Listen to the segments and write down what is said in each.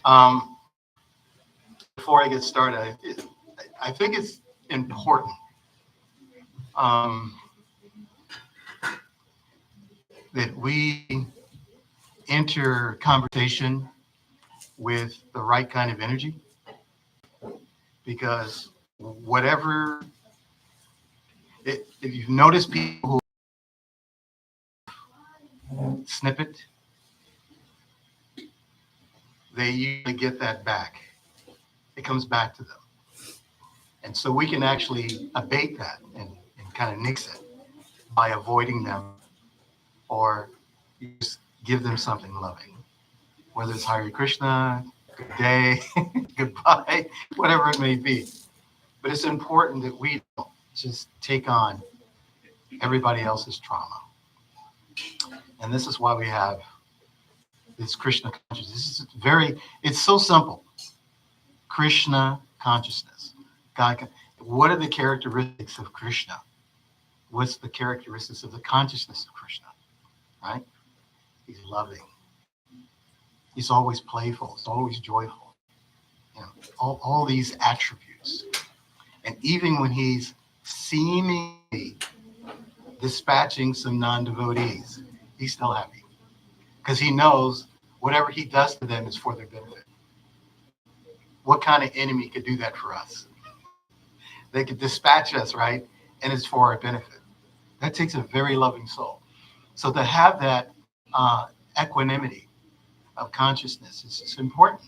Um, Before I get started, I think it's important um, that we enter conversation with the right kind of energy, because whatever, if you've noticed people who snip it, they usually get that back. It comes back to them. And so we can actually abate that and kind of nix it by avoiding them, or just give them something loving, whether it's Hare Krishna, good day, goodbye, whatever it may be. But it's important that we don't just take on everybody else's trauma. And this is why we have this Krishna consciousness. It's so simple. Krishna consciousness. God, what are the characteristics of Krishna? What's the characteristics of the consciousness of Krishna? Right? He's loving. He's always playful. He's always joyful. You know, all these attributes. And even when he's seemingly dispatching some non-devotees, he's still happy, because he knows whatever he does to them is for their benefit. What kind of enemy could do that for us? They could dispatch us, right? And it's for our benefit. That takes a very loving soul. So to have that equanimity of consciousness is important.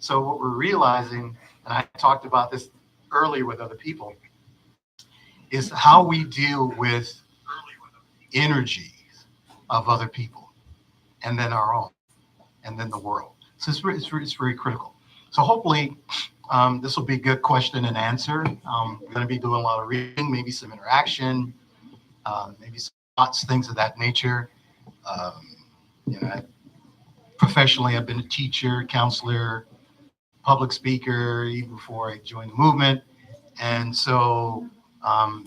So what we're realizing, and I talked about this earlier with other people, is how we deal with energies of other people, and then our own, and then the world. So it's very critical. So hopefully this will be a good question and answer. We're going to be doing a lot of reading, maybe some interaction, maybe some thoughts, things of that nature. Professionally, I've been a teacher, counselor, public speaker, even before I joined the movement. And so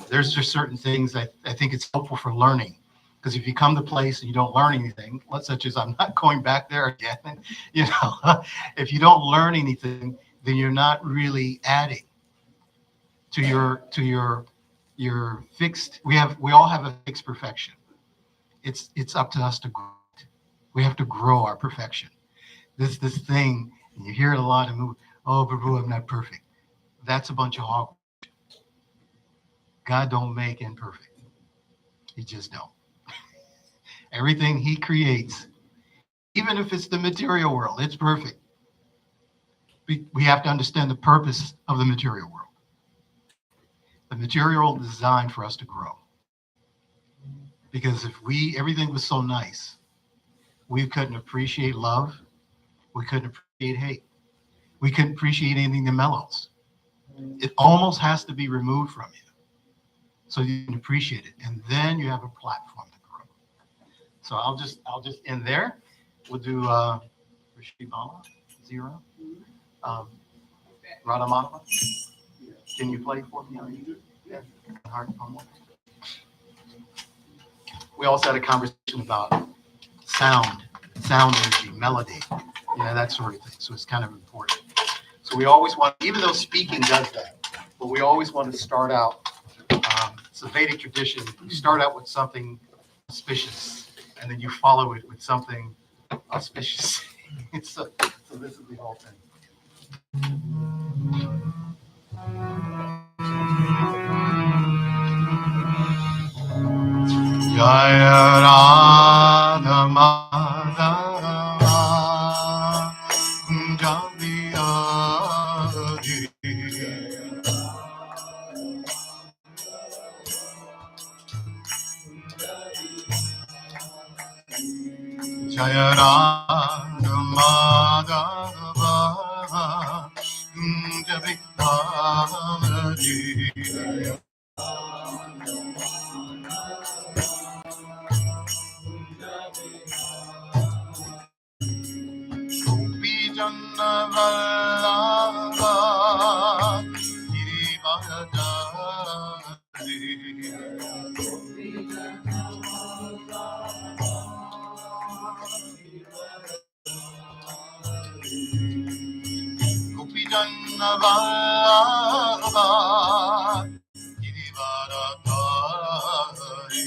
there's just certain things I think it's helpful for learning. Because if you come to a place and you don't learn anything, such as I'm not going back there again, if you don't learn anything, then you're not really adding to your fixed. We all have a fixed perfection. It's up to us to grow it. We have to grow our perfection. This thing, and you hear it a lot in movies. Oh, Prabhu, I'm not perfect. That's a bunch of hog. God don't make imperfect. He just don't. Everything he creates, even if it's the material world, it's perfect. We have to understand the purpose of the material world. The material world is designed for us to grow. Because if everything was so nice, we couldn't appreciate love. We couldn't appreciate hate. We couldn't appreciate anything that mellows. It almost has to be removed from you so you can appreciate it. And then you have a platform to grow. So I'll just end there. We'll do Rishi Bala, 0. Radha Madhava. Can you play for me? Yeah. We also had a conversation about sound energy, melody, that sort of thing. So it's kind of important. So we always want, even though speaking does that, but we always want to start out, it's a Vedic tradition, you start out with something auspicious, and then you follow it with something auspicious. So this is the whole thing. Jaya Radha Madhava Javiya Jaya Radha Madhava Javiya Janna Vallabha Girivardhari Gopijanna Vallabha Girivaradhari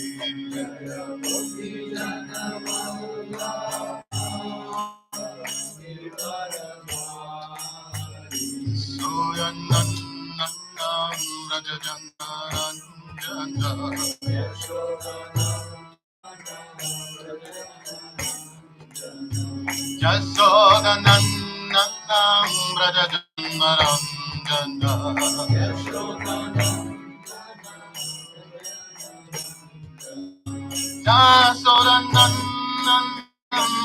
Soyanannam Rajajannaranjana Jasodanannam Rajajannaranjana Jasodanannam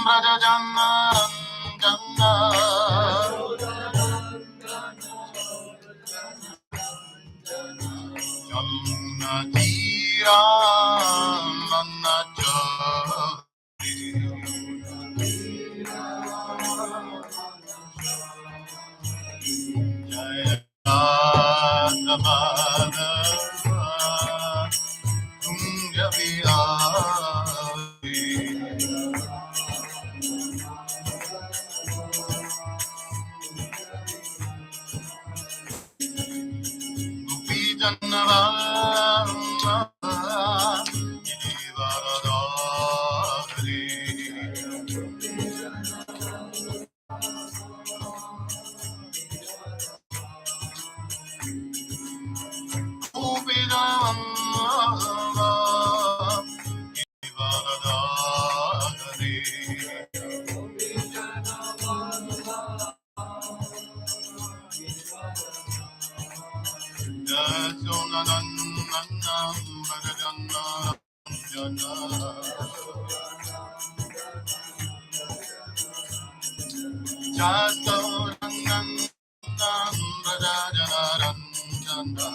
Rajajannaranjana Jamna Tiram Manachari Jaya Madhava Tunga Vihari Gopijanna Vallabha Girivaradhari Gopijanna Girivaradhari Jasodanannam Rajajannaranjana Jasodanannam Rajajannaranjana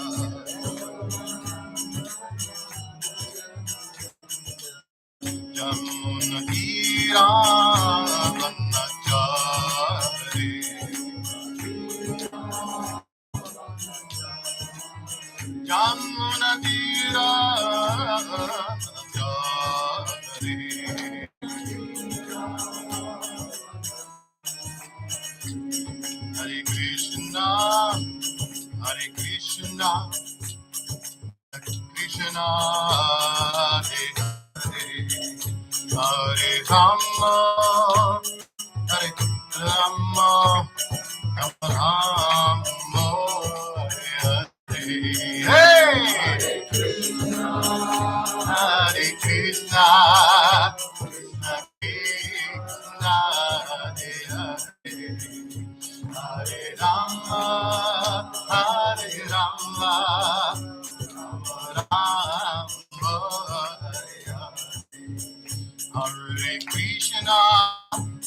Jamuna Tiram Manachari Jamuna Tiram Manachari Hare Krishna Hare Krishna Krishna Hare Rama Hare Rama Rama Rama Hare Hare Hare Krishna Krishna Krishna Hare Hare Hare Rama Hare Rama Rama Hare Krishna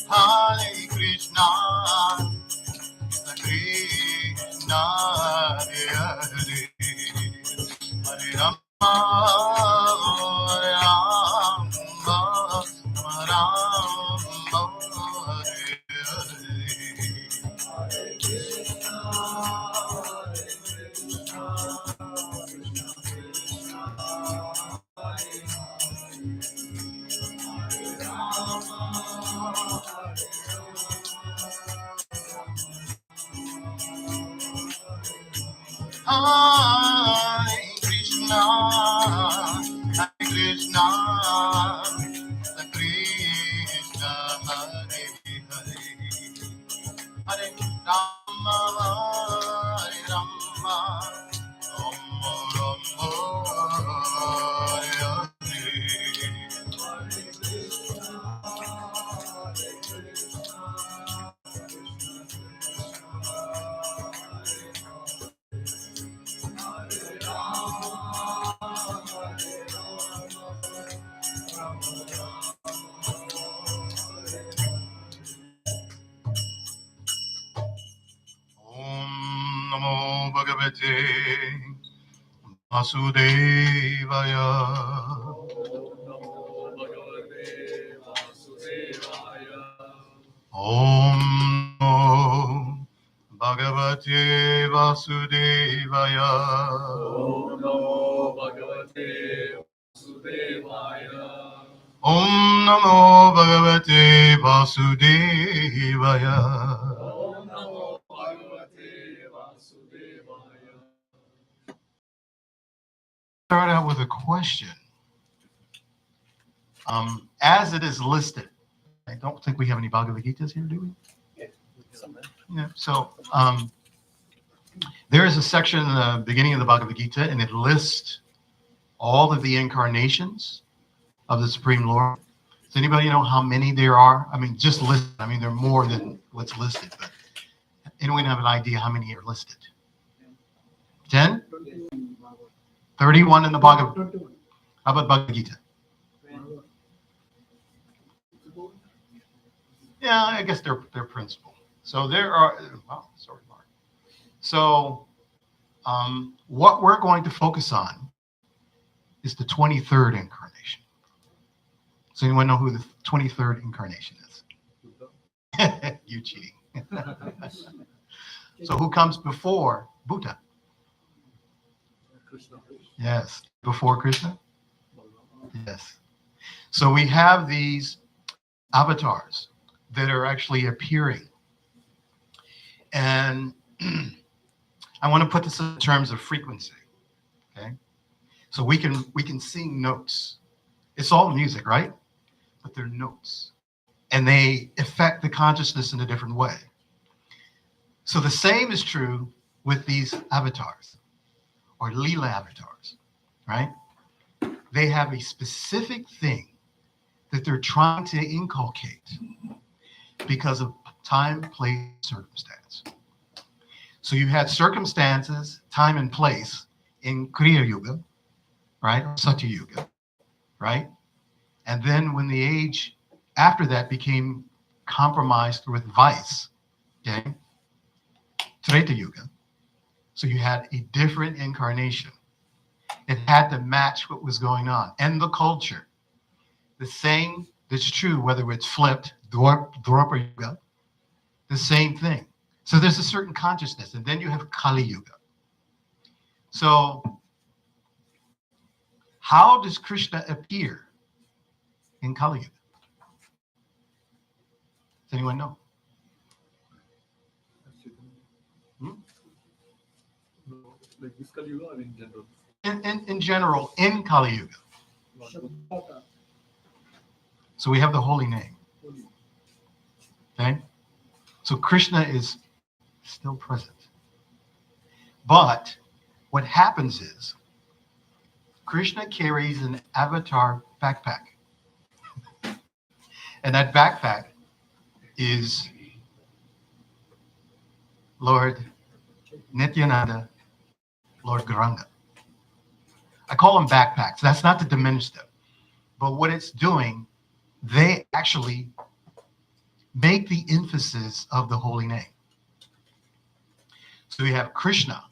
Hare Krishna Krishna Hare Hare Hare Rama Hare Rama Rama Hare Hare Krishna, Hare Krishna, Krishna Hare Hare, Hare Rama, Hare Rama, Rama Rama, Hare Hare. Namo Bhagavate Vasudevaya. Om Namo Bhagavate Vasudevaya. Om Namo Bhagavate Vasudevaya. start out with a question. As it is listed, I don't think we have any Bhagavad Gitas here, do we? Yeah. So there is a section in the beginning of the Bhagavad Gita, and it lists all of the incarnations of the Supreme Lord. Does anybody know how many there are? I mean, just listed. I mean, there are more than what's listed, but anyone have an idea how many are listed? 10? 31 in the Bhagavad. How about Bhagavad Gita? Yeah, I guess they're principal. So there are. Wow, sorry, Mark. So what we're going to focus on is the 23rd incarnation. Does anyone know who the 23rd incarnation is? You cheating. So who comes before Buddha? Krishna. Yes, before Krishna? Yes. So we have these avatars that are actually appearing. And I want to put this in terms of frequency. Okay. So we can sing notes. It's all music, right? But they're notes. And they affect the consciousness in a different way. So the same is true with these avatars or Leela avatars, right? They have a specific thing that they're trying to inculcate because of time, place, circumstance. So you had circumstances, time and place in Kriya Yuga, right? Satya Yuga, right? And then when the age after that became compromised with vice, okay, Treta Yuga. So you had a different incarnation. It had to match what was going on and the culture. The same that's true whether it's flipped, Dwapara Yuga, the same thing. So there's a certain consciousness, and then you have Kali Yuga. So how does Krishna appear in Kali Yuga? Does anyone know? Like this Kali Yuga or in general? In general, in Kali Yuga. So we have the holy name. Okay? So Krishna is still present. But what happens is Krishna carries an avatar backpack. And that backpack is Lord Nityananda, Lord Gauranga. I call them backpacks. That's not to diminish them. But what it's doing, they actually make the emphasis of the holy name. So you have Krishna.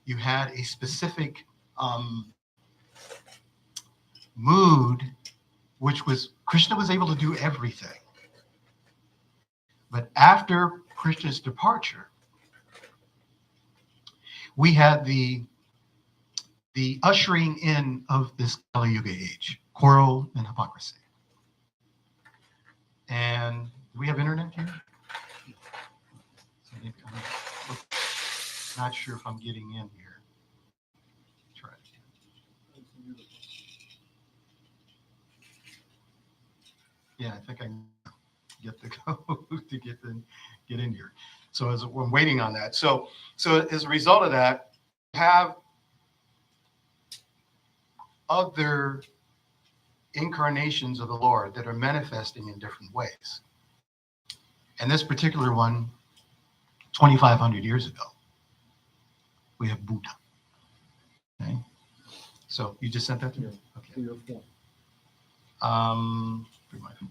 You had a specific mood, which was Krishna was able to do everything. But after Krishna's departure, we had the ushering in of this Kali Yuga age, quarrel and hypocrisy. And do we have internet here? I'm not sure if I'm getting in here. Try it again. Yeah, I think I get the code to get in here. So as we're waiting on that. So as a result of that, have other incarnations of the Lord that are manifesting in different ways. And this particular one, 2,500 years ago, we have Buddha. Okay. So you just sent that to me? Okay.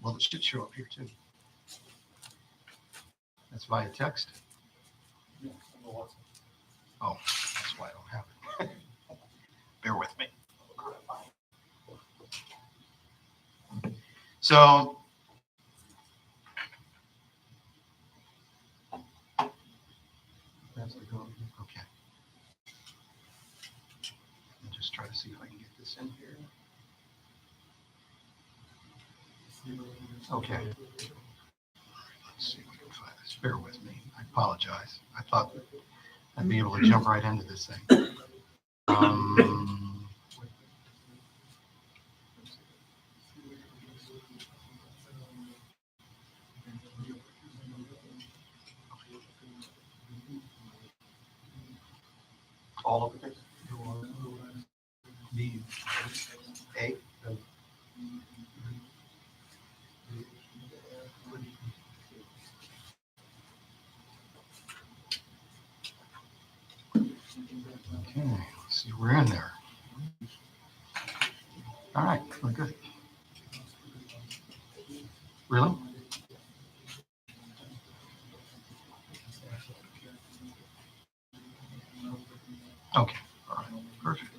Well, it should show up here too. That's via text. Oh, that's why I don't have it. Bear with me. So that's the code. Okay. I'll just try to see if I can get this in here. Okay. Let's see if we can find this. Bear with me. I apologize. I thought I'd be able to jump right into this thing. All of the text. B. A. Okay, let's see, we're in there. All right, we're good. Really? Okay, all right, perfect.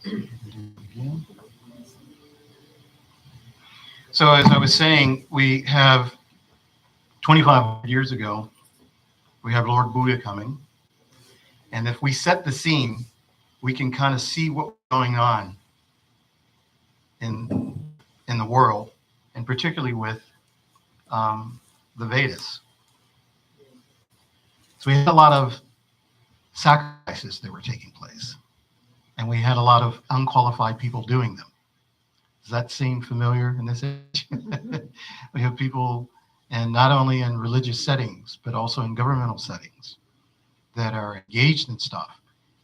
Do it again. So as I was saying, we have 2,500 years ago, we have Lord Buddha coming. And if we set the scene, we can kind of see what's going on in the world, and particularly with the Vedas. So we had a lot of sacrifices that were taking place, and we had a lot of unqualified people doing them. Does that seem familiar in this age? We have people, and not only in religious settings, but also in governmental settings, that are engaged in stuff,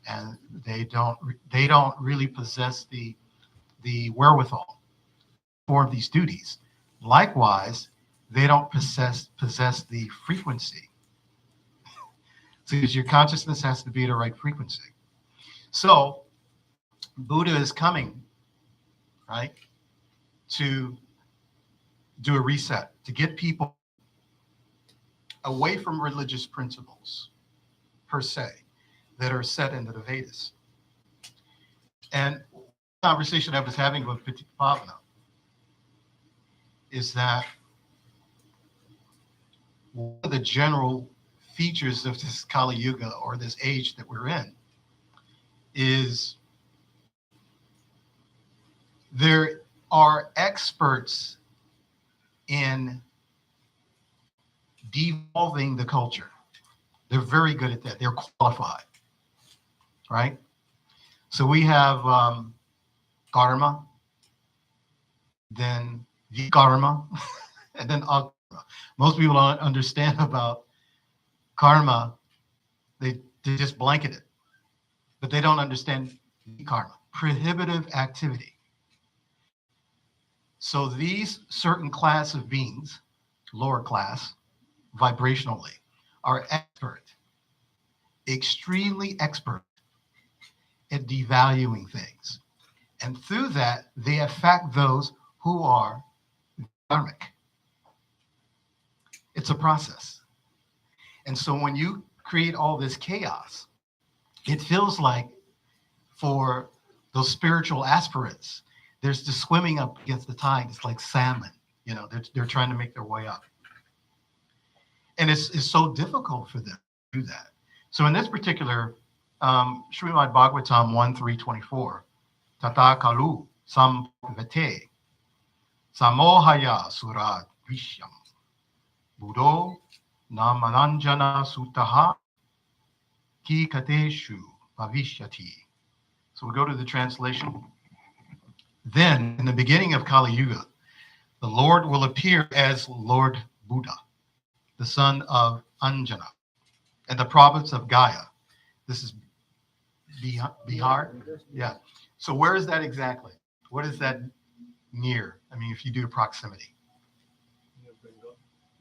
and they don't really possess the wherewithal for these duties. Likewise, they don't possess the frequency. So your consciousness has to be at a right frequency. So Buddha is coming, right, to do a reset, to get people away from religious principles per se that are set into the Vedas. And the conversation I was having with Patipavana is that one of the general features of this Kali Yuga, or this age that we're in, is there are experts in devolving the culture. They're very good at that. They're qualified, right? So we have karma, then vikarma, and then akarma. Most people don't understand about karma. They just blanket it, but they don't understand karma, prohibitive activity. So these certain class of beings, lower class, vibrationally, are extremely expert at devaluing things. And through that, they affect those who are karmic. It's a process. And so when you create all this chaos, it feels like for those spiritual aspirants, there's the swimming up against the tide. It's like salmon, they're trying to make their way up. And it's so difficult for them to do that. So in this particular Srimad Bhagavatam 1.3.24, Tata Kalu Samvate Samohaya Surat Vishyam Buddho Namananjana Sutaha Ki Kateshu Bhavishyati. So we go to the translation. Then, in the beginning of Kali Yuga, the Lord will appear as Lord Buddha, the son of Anjana, in the province of Gaya. This is Bihar? Yeah. So where is that exactly? What is that near? I mean, if you do proximity.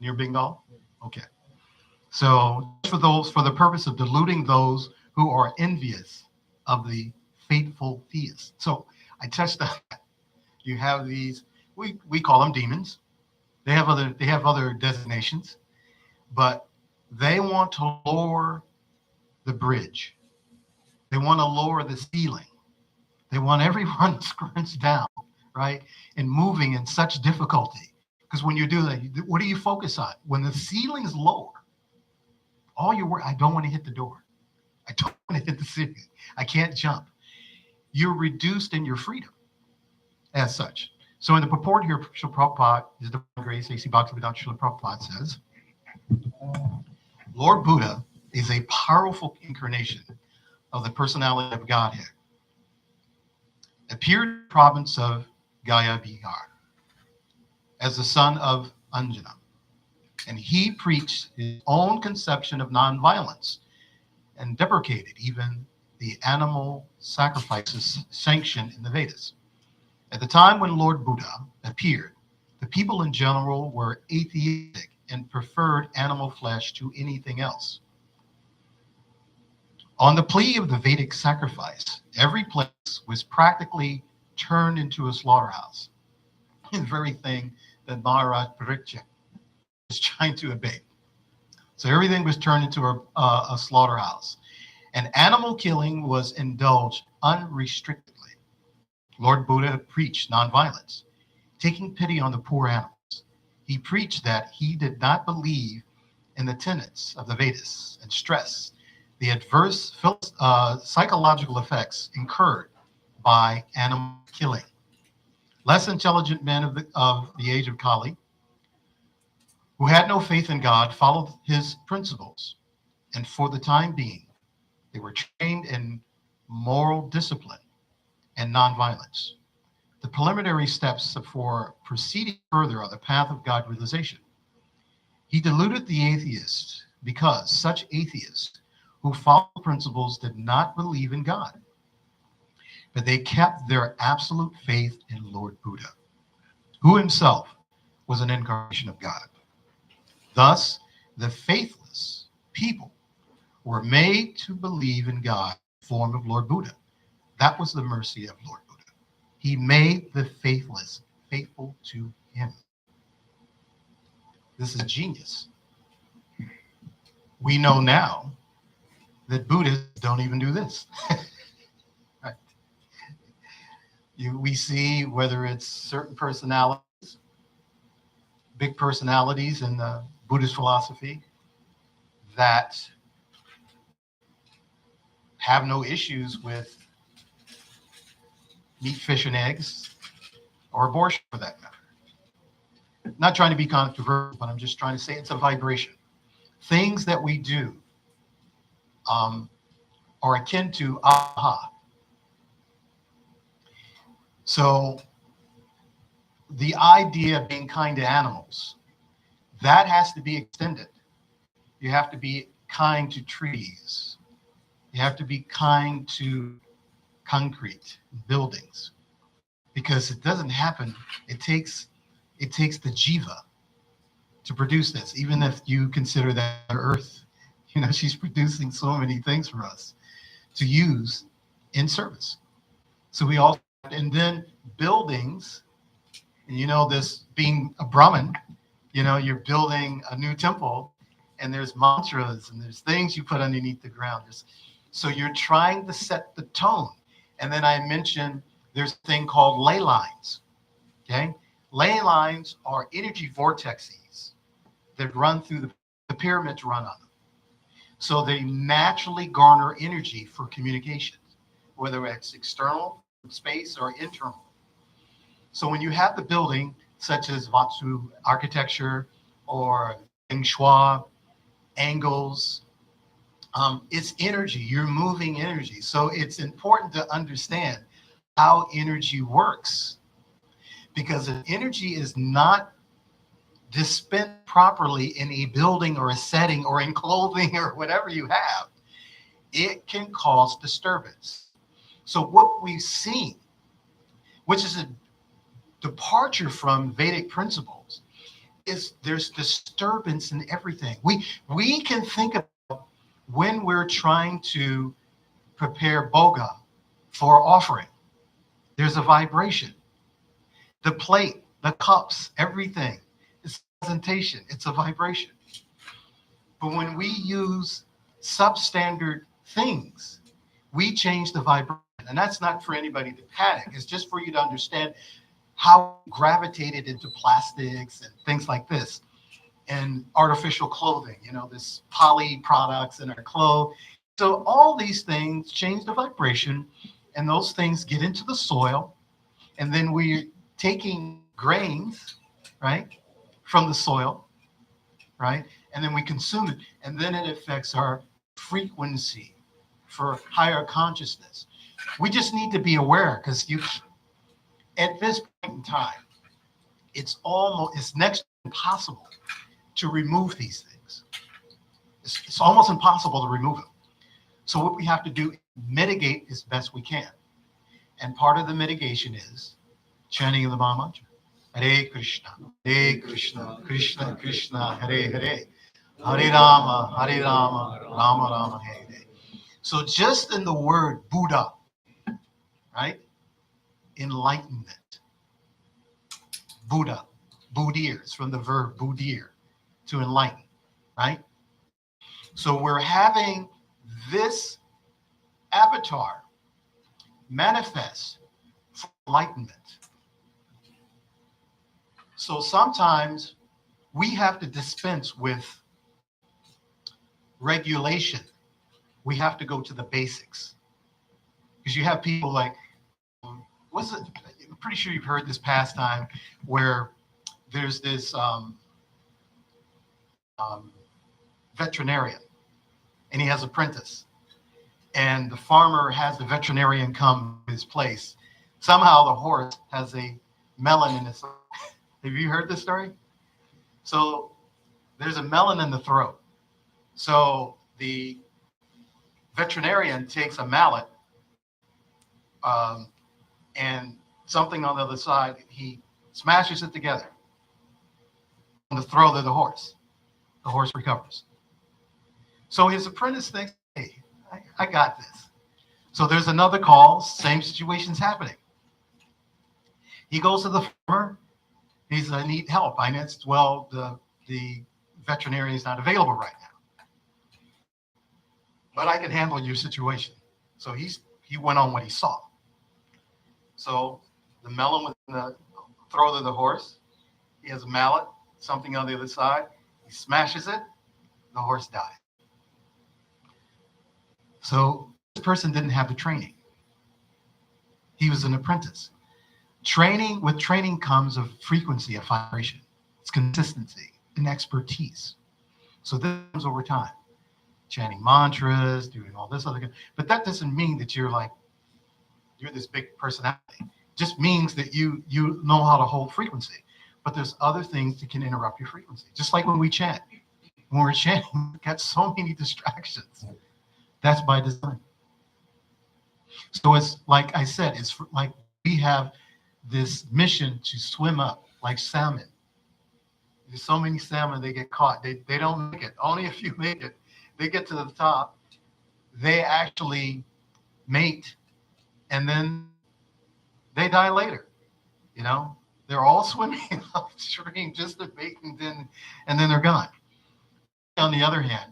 Near Bengal? Okay. So for the purpose of deluding those who are envious of the faithful theists. So I touched on that. You have these, we call them demons. They have other designations, but they want to lower the bridge. They want to lower the ceiling. They want everyone scrunched down, right? And moving in such difficulty. Because when you do that, what do you focus on? When the ceiling's lower, all your work, I don't want to hit the door. I don't want to hit the ceiling. I can't jump. You're reduced in your freedom as such. So in the purport here, Srila Prabhupada, is the Grace A.C. Bhaktivedanta Srila Prabhupada says, Lord Buddha is a powerful incarnation of the personality of Godhead. Appeared in the province of Gaya Bihar as the son of Anjana. And he preached his own conception of nonviolence, and deprecated even the animal sacrifices sanctioned in the Vedas. At the time when Lord Buddha appeared, the people in general were atheistic and preferred animal flesh to anything else. On the plea of the Vedic sacrifice, every place was practically turned into a slaughterhouse. The very thing that Maharaj Parikshit was trying to abate. So everything was turned into a slaughterhouse. And animal killing was indulged unrestrictedly. Lord Buddha preached nonviolence, taking pity on the poor animals. He preached that he did not believe in the tenets of the Vedas and stressed the adverse psychological effects incurred by animal killing. Less intelligent men of the age of Kali, who had no faith in God, followed his principles, and for the time being, they were trained in moral discipline and nonviolence, the preliminary steps for proceeding further on the path of God realization. He deluded the atheists because such atheists who followed principles did not believe in God, but they kept their absolute faith in Lord Buddha, who himself was an incarnation of God. Thus, the faithless people were made to believe in God in the form of Lord Buddha. That was the mercy of Lord Buddha. He made the faithless faithful to him. This is genius. We know now that Buddhists don't even do this. Right? We see whether it's certain personalities, big personalities in the Buddhist philosophy that have no issues with meat, fish, and eggs, or abortion for that matter. Not trying to be controversial, but I'm just trying to say it's a vibration. Things that we do are akin to aha. So the idea of being kind to animals, that has to be extended. You have to be kind to trees. You have to be kind to concrete buildings, because it doesn't happen. It takes the jiva to produce this. Even if you consider that Earth, she's producing so many things for us to use in service. So we all, and then buildings, and this being a Brahmin, you're building a new temple, and there's mantras and there's things you put underneath the ground. So you're trying to set the tone. And then I mentioned there's a thing called ley lines. Okay, ley lines are energy vortexes that run through the pyramids run on them. So they naturally garner energy for communication, whether it's external space or internal. So when you have the building, such as Vatsu architecture or Feng Shui, angles, it's energy. You're moving energy. So it's important to understand how energy works, because if energy is not dispensed properly in a building or a setting or in clothing or whatever you have, it can cause disturbance. So what we've seen, which is a departure from Vedic principles, is there's disturbance in everything. We can think about when we're trying to prepare boga for offering, there's a vibration. The plate, the cups, everything is presentation. It's a vibration. But when we use substandard things, we change the vibration. And that's not for anybody to panic. It's just for you to understand how we gravitated into plastics and things like this. And artificial clothing, this poly products in our clothes. So all these things change the vibration, and those things get into the soil, and then we're taking grains, right, from the soil, right, and then we consume it, and then it affects our frequency for higher consciousness. We just need to be aware, because at this point in time, it's next to impossible to remove these things. It's almost impossible to remove them. So what we have to do is mitigate as best we can. And part of the mitigation is chanting of the Maha Mantra. Hare Krishna, Krishna Krishna, Hare Hare, Hare Rama, Rama Rama, Hare Hare. So just in the word Buddha, right? Enlightenment. Buddha, Budir, it's from the verb Budir, to enlighten, right? So we're having this avatar manifest for enlightenment. So sometimes we have to dispense with regulation. We have to go to the basics. Because you have people like, I'm pretty sure you've heard this pastime where there's this veterinarian and he has an apprentice. And the farmer has the veterinarian come to his place. Somehow the horse has a melon in his throat. Have you heard this story? So there's a melon in the throat. So the veterinarian takes a mallet and something on the other side, he smashes it together on the throat of the horse. The horse recovers. So his apprentice thinks, hey, I got this. So there's another call, same situation's happening. He goes to the farmer. He says, I need help. I know, well, the veterinarian is not available right now, but I can handle your situation. So he went on what he saw. So the melon was in the throat of the horse. He has a mallet, something on the other side. He smashes it. The horse dies. So this person didn't have the training. He was an apprentice. With training comes a frequency, a vibration. It's consistency and expertise. So this comes over time. Chanting mantras, doing all this other good. But that doesn't mean that you're this big personality. It just means that you know how to hold frequency. But there's other things that can interrupt your frequency. Just like when we chant. When we're chanting, we got so many distractions. That's by design. So it's like I said, it's like we have this mission to swim up like salmon. There's so many salmon, they get caught. They don't make it. Only a few make it. They get to the top. They actually mate, and then they die later. You know, they're all swimming upstream just to mate, and then they're gone. On the other hand,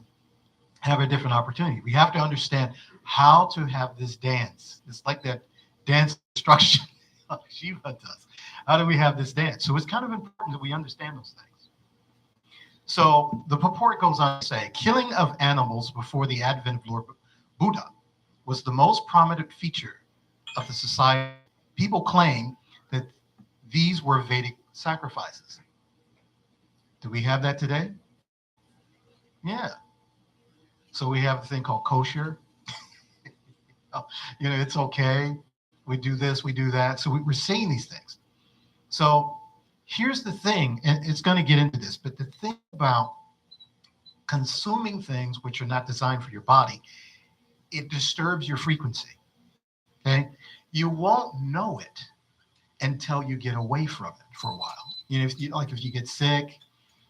have a different opportunity. We have to understand how to have this dance. It's like that dance instruction Shiva does. How do we have this dance? So it's kind of important that we understand those things. So the purport goes on to say, killing of animals before the advent of Lord Buddha was the most prominent feature of the society. People claim that these were Vedic sacrifices. Do we have that today? Yeah. So we have a thing called kosher. It's okay. We do this, we do that. So we're seeing these things. So here's the thing, and it's going to get into this, but the thing about consuming things which are not designed for your body, it disturbs your frequency. Okay? You won't know it until you get away from it for a while. If you get sick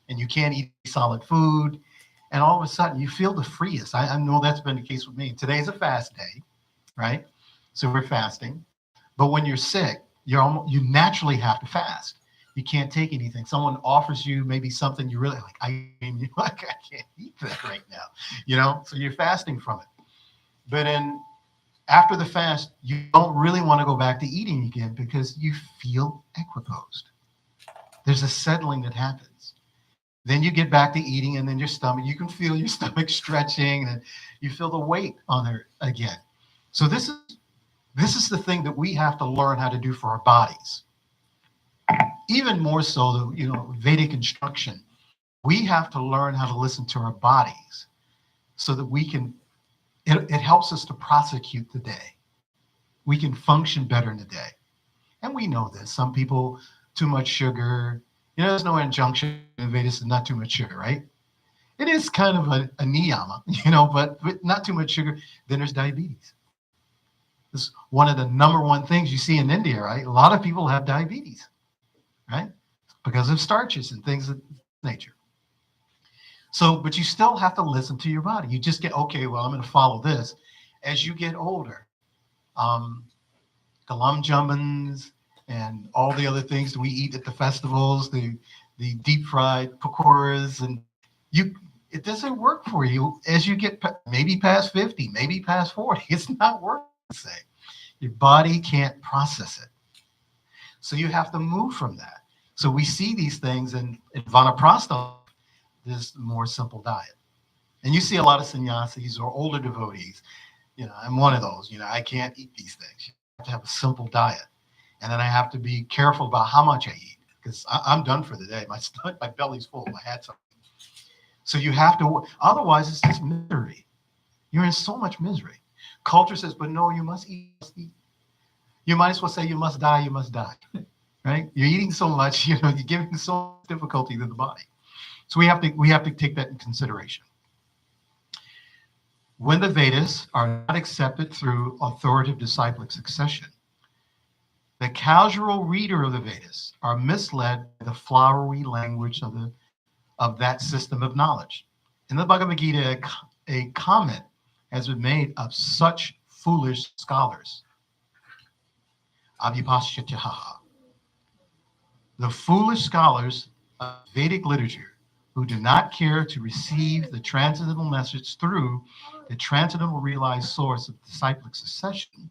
and you can't eat solid food, and all of a sudden you feel the freest. I know that's been the case with me. Today's a fast day, right? So we're fasting. But when you're sick, you naturally have to fast. You can't take anything. Someone offers you maybe something you really like. I can't eat that right now, so you're fasting from it. But after the fast, you don't really want to go back to eating again because you feel equiposed. There's a settling that happens. Then you get back to eating, and then you can feel your stomach stretching, and you feel the weight on there again. So this is the thing that we have to learn how to do for our bodies. Even more so, Vedic instruction. We have to learn how to listen to our bodies so that we can, it helps us to prosecute the day. We can function better in the day. And we know this. Some people, too much sugar. There's no injunction in Vedas, not too much sugar, right? It is kind of a niyama, you know, but not too much sugar. Then there's diabetes. It's one of the number one things you see in India, right? A lot of people have diabetes, right? Because of starches and things of nature. So, but you still have to listen to your body. You just get, okay, well, I'm going to follow this. As you get older, galam jamuns and all the other things that we eat at the festivals, the deep fried pakoras, and it doesn't work for you as you get maybe past 50, maybe past 40. It's not working the same. Your body can't process it. So you have to move from that. So we see these things in Vanaprastha, this more simple diet. And you see a lot of sannyasis or older devotees. You know, I'm one of those. You know, I can't eat these things. You have to have a simple diet. And then I have to be careful about how much I eat because I'm done for the day. My belly's full. I had something. So you have to, otherwise it's just misery. You're in so much misery. Culture says, but no, you must eat. You might as well say you must die, right? You're eating so much, you know, you're giving so much difficulty to the body. So we have to take that in consideration. When the Vedas are not accepted through authoritative disciplic succession, the casual reader of the Vedas are misled by the flowery language of that system of knowledge. In the Bhagavad Gita, a comment has been made of such foolish scholars. Abhipashyatyaha. The foolish scholars of Vedic literature who do not care to receive the transcendental message through the transcendental realized source of disciplic succession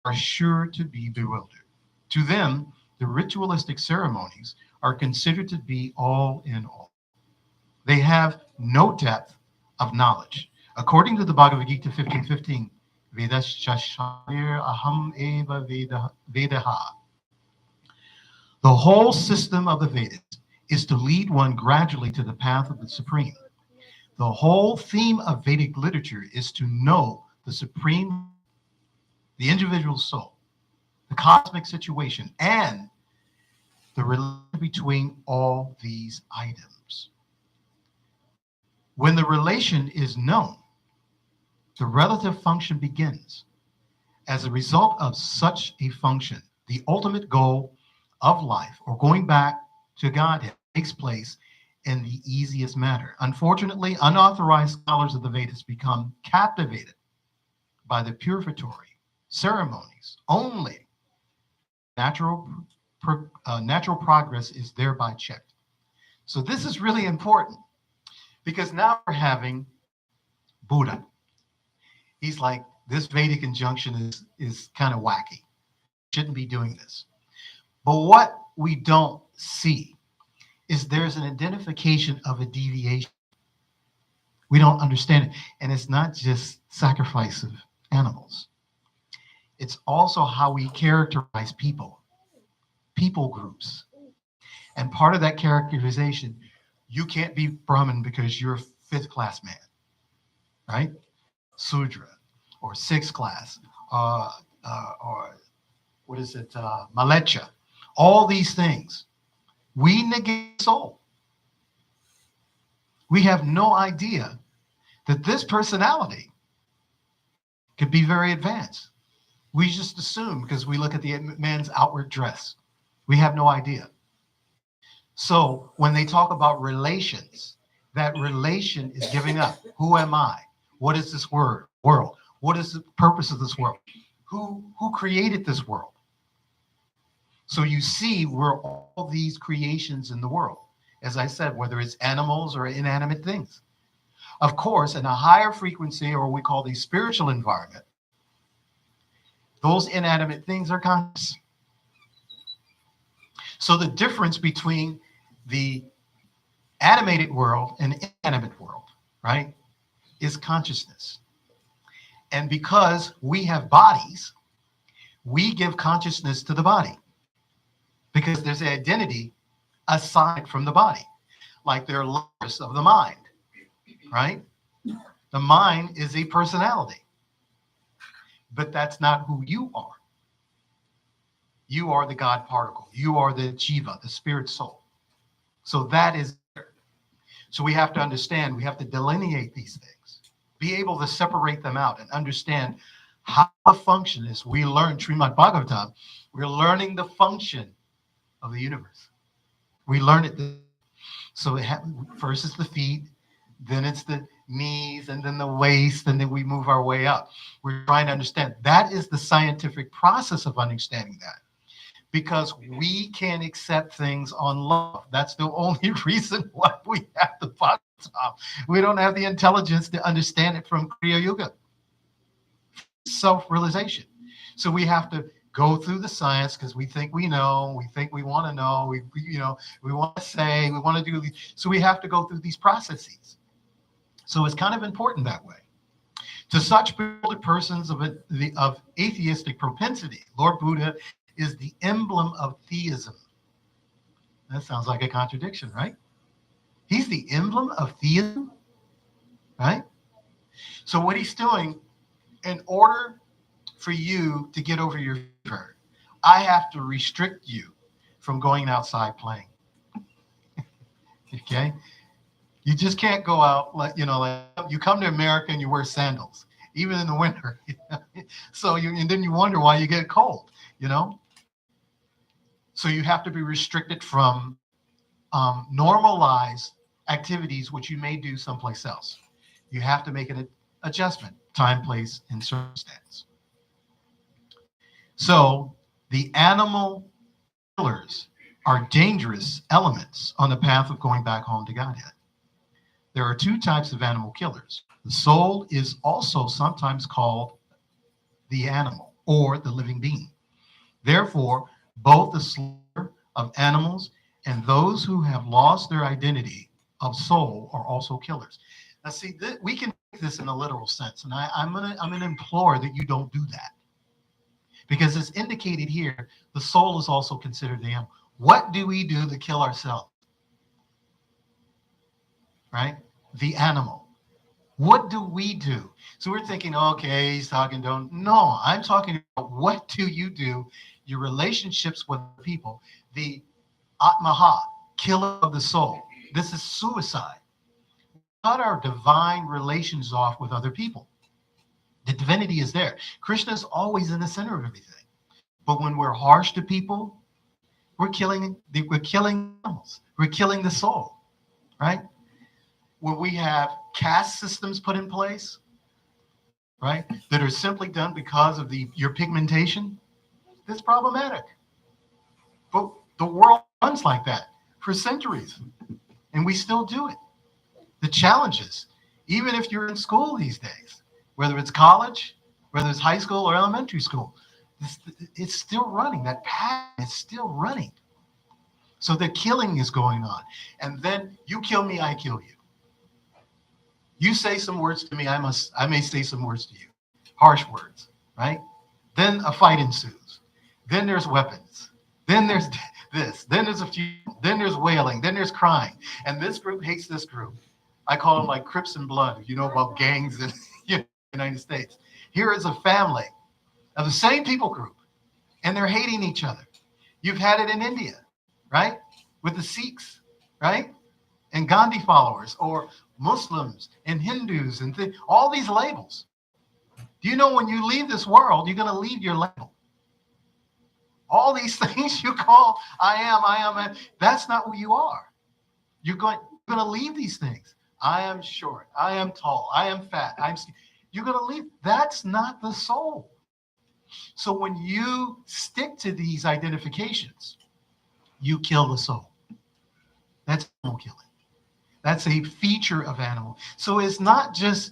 are sure to be bewildered. To them, the ritualistic ceremonies are considered to be all in all. They have no depth of knowledge. According to the Bhagavad Gita 15:15, Vedashasharir aham eva vedaha. The whole system of the Vedas is to lead one gradually to the path of the Supreme. The whole theme of Vedic literature is to know the Supreme, the individual soul, the cosmic situation, and the relation between all these items. When the relation is known, the relative function begins. As a result of such a function, the ultimate goal of life, or going back to Godhead, takes place in the easiest manner. Unfortunately, unauthorized scholars of the Vedas become captivated by the purificatory ceremonies only. Natural progress is thereby checked. So this is really important because now we're having Buddha. He's like, this Vedic injunction is kind of wacky. Shouldn't be doing this. But what we don't see is there's an identification of a deviation. We don't understand it. And it's not just sacrifice of animals. It's also how we characterize people groups. And part of that characterization, you can't be Brahmin because you're a fifth class man, right? Sudra or sixth class, or what is it, Malecha, all these things. We negate soul. We have no idea that this personality could be very advanced. We just assume because we look at the man's outward dress. We have no idea. So when they talk about relations, that relation is giving up. Who am I? What is this world? What is the purpose of this world? Who created this world? So you see, we're all these creations in the world. As I said, whether it's animals or inanimate things. Of course, in a higher frequency, or we call the spiritual environment, those inanimate things are conscious. So the difference between the animated world and inanimate world, right, is consciousness. And because we have bodies, we give consciousness to the body because there's an identity aside from the body, like there are layers of the mind, right? The mind is a personality, but that's not who you are. You are the God particle. You are the Jiva, the spirit soul. So that is there. So we have to understand, we have to delineate these things, be able to separate them out and understand how the function is. We learn Srimad Bhagavatam, we're learning the function of the universe. We learn it. So first it's the feet, then it's the knees, and then the waist, and then we move our way up. We're trying to understand. That is the scientific process of understanding that. Because we can't accept things on love. That's the only reason why we have the Bhagavatam. We don't have the intelligence to understand it from Kriya Yuga. Self-realization. So we have to go through the science because we think we know, we think we want to know, we want to say, we want to do. So we have to go through these processes. So it's kind of important that way. To such persons of atheistic propensity, Lord Buddha is the emblem of theism. That sounds like a contradiction, right? He's the emblem of theism, right? So what he's doing, in order for you to get over your fever, I have to restrict you from going outside playing. Okay? You just can't go out like you come to America and you wear sandals, even in the winter. So and then you wonder why you get cold, So you have to be restricted from normalized activities which you may do someplace else. You have to make an adjustment, time, place, and circumstance. So the animal killers are dangerous elements on the path of going back home to Godhead. There are two types of animal killers. The soul is also sometimes called the animal or the living being. Therefore, both the slaughter of animals and those who have lost their identity of soul are also killers. Now, see, we can take this in a literal sense, and I'm gonna implore that you don't do that, because it's indicated here. The soul is also considered the animal. What do we do to kill ourselves? Right? The animal. What do we do? So we're thinking, okay, he's talking, no, I'm talking about what do you do, your relationships with people, the Atmaha, killer of the soul. This is suicide. We cut our divine relations off with other people. The divinity is there. Krishna is always in the center of everything. But when we're harsh to people, we're killing animals. We're killing the soul, right? When we have caste systems put in place, right, that are simply done because of your pigmentation, that's problematic. But the world runs like that for centuries, and we still do it. The challenges, even if you're in school these days, whether it's college, whether it's high school or elementary school, it's still running. That pattern is still running. So the killing is going on. And then you kill me, I kill you. You say some words to me, I may say some words to you. Harsh words, right? Then a fight ensues. Then there's weapons. Then there's this. Then there's then there's wailing. Then there's crying. And this group hates this group. I call them like Crips and Blood, if you know about gangs in the United States. Here is a family of the same people group, and they're hating each other. You've had it in India, right? With the Sikhs, right? And Gandhi followers, or Muslims and Hindus, and all these labels. Do you know when you leave this world, you're going to leave your label? All these things you call I am, that's not who you are. You're going to leave these things. I am short. I am tall. I am fat. You're going to leave. That's not the soul. So when you stick to these identifications, you kill the soul. That's animal killing. That's a feature of animal. So it's not just,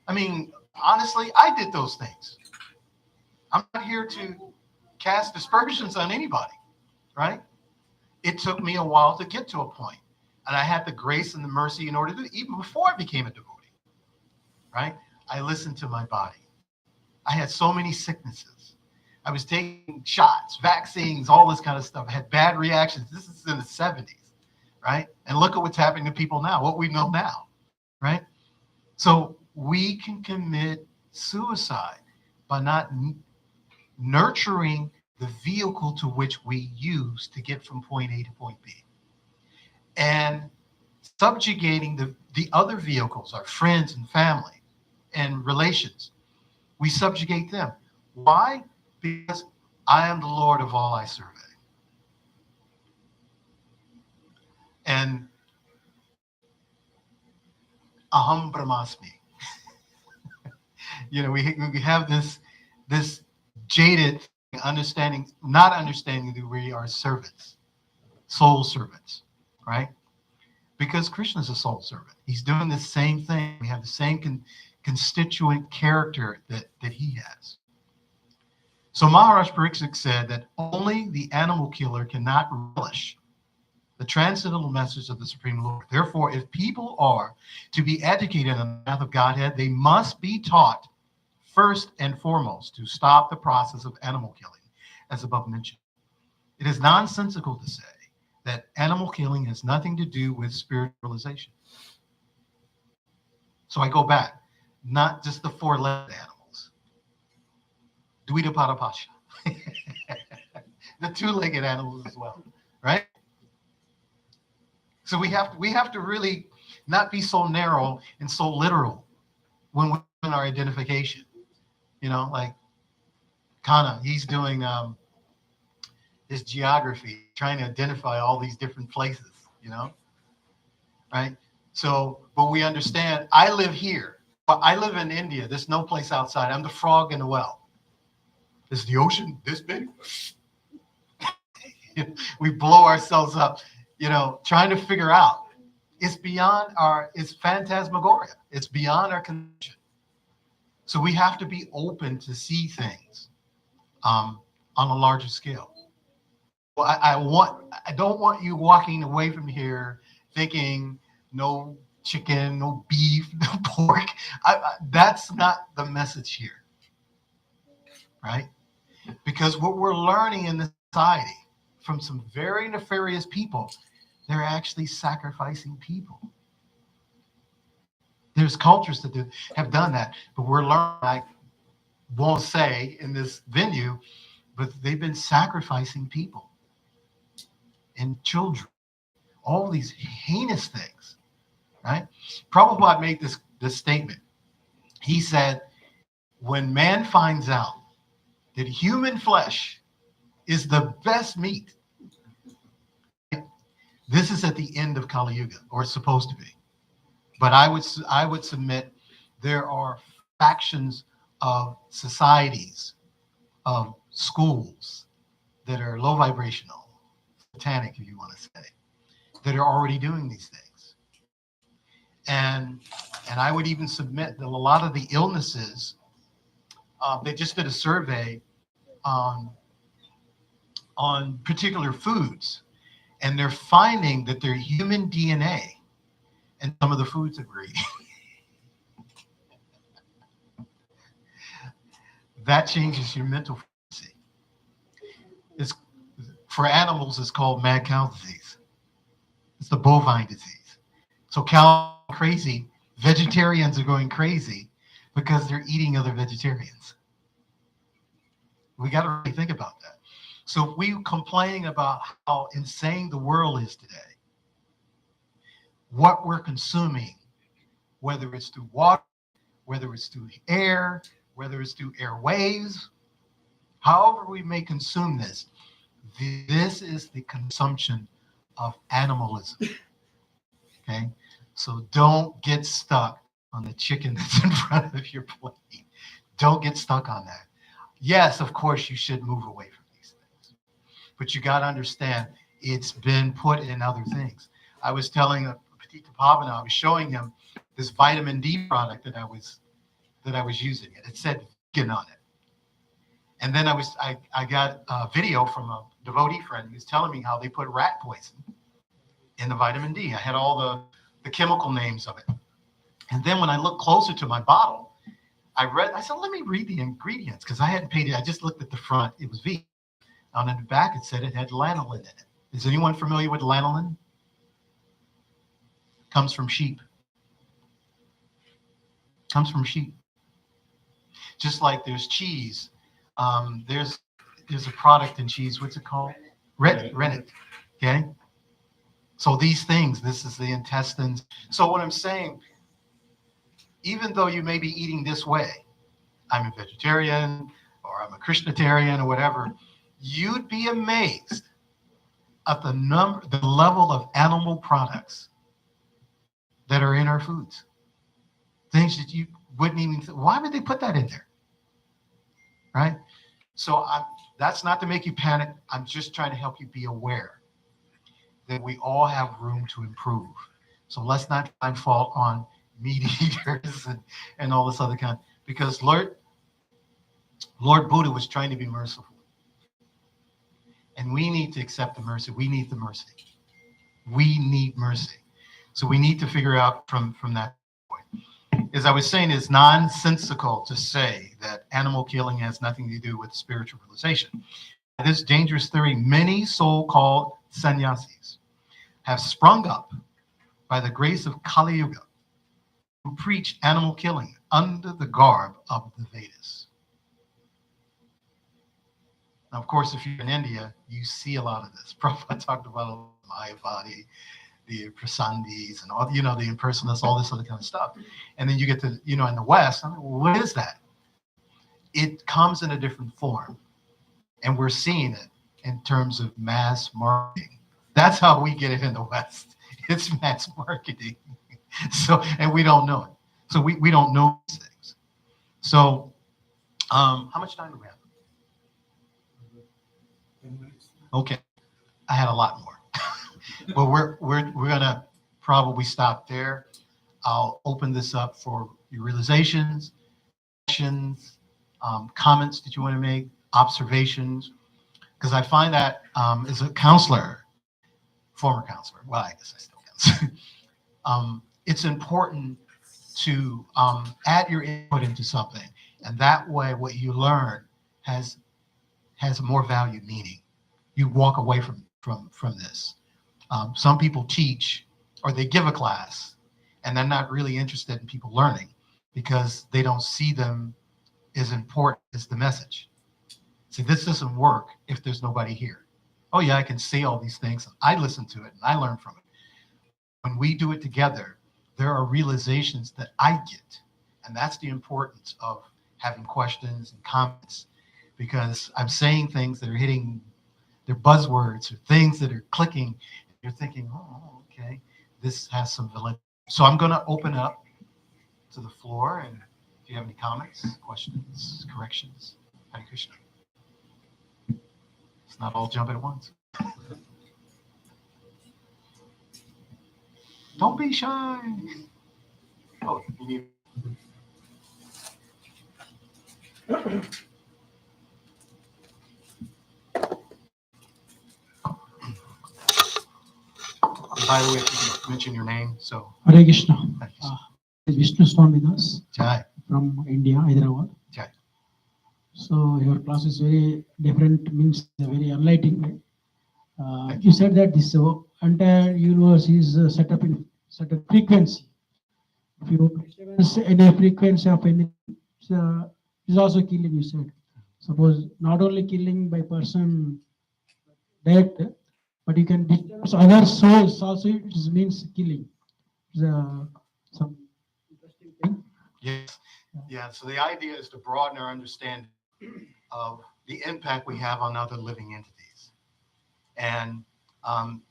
honestly, I did those things. I'm not here to cast aspersions on anybody, right? It took me a while to get to a point. And I had the grace and the mercy in order to do it, even before I became a devotee, right? I listened to my body. I had so many sicknesses. I was taking shots, vaccines, all this kind of stuff. I had bad reactions. This is in the 70s, right? And look at what's happening to people now, what we know now, right? So we can commit suicide by not nurturing the vehicle to which we use to get from point A to point B. And subjugating the other vehicles, our friends and family and relations. We subjugate them. Why? Because I am the Lord of all I survey. And aham brahmasmi. We have this jaded understanding, not understanding that we are servants, soul servants, right? Because Krishna is a soul servant. He's doing the same thing. We have the same constituent character that he has. So Maharaj Pariksit said that only the animal killer cannot relish the transcendental message of the Supreme Lord. Therefore, if people are to be educated on the path of Godhead, they must be taught first and foremost to stop the process of animal killing, as above mentioned. It is nonsensical to say that animal killing has nothing to do with spiritualization. So I go back, not just the four-legged animals. Dvita Parapasha. The two-legged animals as well, right? So we have to really not be so narrow and so literal when we're in our identification. Like Kana, he's doing his geography, trying to identify all these different places, right? So, but we understand, I live here, but I live in India. There's no place outside. I'm the frog in the well. Is the ocean this big? We blow ourselves up, trying to figure out. It's beyond it's phantasmagoria. It's beyond our condition. So we have to be open to see things on a larger scale. Well, I don't want you walking away from here thinking no chicken, no beef, no pork. That's not the message here, right? Because what we're learning in this society from some very nefarious people, they're actually sacrificing people. There's cultures that have done that, but we're learning, I won't say in this venue, but they've been sacrificing people and children, all these heinous things, right? Prabhupada made this statement. He said, when man finds out that human flesh is the best meat, this is at the end of Kali Yuga, or it's supposed to be. But I would submit there are factions of societies, of schools that are low vibrational, satanic, if you want to say, that are already doing these things. And I would even submit that a lot of the illnesses, they just did a survey on particular foods, and they're finding that their human DNA in some of the foods that we're eating. That changes your mental frequency. For animals, it's called mad cow disease. It's the bovine disease. So cows are crazy. Vegetarians are going crazy because they're eating other vegetarians. We got to really think about that. So if we complain about how insane the world is today, what we're consuming, whether it's through water, whether it's through air, whether it's through airwaves, however we may consume this is the consumption of animalism. Okay? So don't get stuck on the chicken that's in front of your plate. Don't get stuck on that. Yes, of course, you should move away from these things. But you got to understand, it's been put in other things. I was telling Petita Pavana, I was showing him this vitamin D product that I was using. It said vegan on it. And then I got a video from a devotee friend who was telling me how they put rat poison in the vitamin D. I had all the chemical names of it. And then when I looked closer to my bottle, I said, let me read the ingredients, because I hadn't paid it. I just looked at the front. It was vegan. On the back, it said it had lanolin in it. Is anyone familiar with lanolin? Comes from sheep. Comes from sheep. Just like there's cheese. There's a product in cheese. What's it called? Rennet. Okay. So these things, this is the intestines. So what I'm saying, even though you may be eating this way, I'm a vegetarian or I'm a Krishnatarian or whatever, you'd be amazed at the level of animal products that are in our foods. Things that you wouldn't even, why would they put that in there? Right? So that's not to make you panic. I'm just trying to help you be aware that we all have room to improve. So let's not find fault on meat eaters and all this other kind, because Lord Buddha was trying to be merciful. And we need to accept the mercy. We need the mercy. We need mercy. So we need to figure out from that point. As I was saying, it's nonsensical to say that animal killing has nothing to do with spiritual realization. This dangerous theory, many so-called sannyasis have sprung up by the grace of Kali Yuga, who preach animal killing under the garb of the Vedas. Now, of course, if you're in India, you see a lot of this. Prabhupada talked about Mayavadi, the Prasandis, and all, the impersonalists, all this other kind of stuff. And then you get to, in the West, well, what is that? It comes in a different form. And we're seeing it in terms of mass marketing. That's how we get it in the West. It's mass marketing. So, and we don't know it. So we don't know these things. So, how much time do we have? 10 minutes. Okay, I had a lot more. But we're gonna probably stop there. I'll open this up for your realizations, questions, comments that you want to make, observations, because I find that as a counselor, former counselor, well, I guess I still counsel, it's important to add your input into something, and that way what you learn has more value, meaning you walk away from this. Some people teach or they give a class and they're not really interested in people learning because they don't see them as important as the message. See, this doesn't work if there's nobody here. Oh yeah, I can say all these things. I listen to it and I learn from it. When we do it together, there are realizations that I get. And that's the importance of having questions and comments, because I'm saying things that are hitting their buzzwords or things that are clicking. You're thinking, oh, okay, this has some validity. So I'm going to open up to the floor. And if you have any comments, questions, corrections, Hare Krishna. It's not all jump at once. Don't be shy. Oh, you need. By the way, if you can mention your name, so. Hare Krishna. Thank you. Vishnu Swami Das Jai. from India, Hyderabad. Jai. So your class is very different, means very enlightening. You said that this entire universe is set up in certain frequency. If you any frequency of anything, is also killing. You said, suppose not only killing by person direct, but you can disturb other souls also. It means killing. It's some interesting thing. Yes. Yeah. So the idea is to broaden our understanding of the impact we have on other living entities. And I'm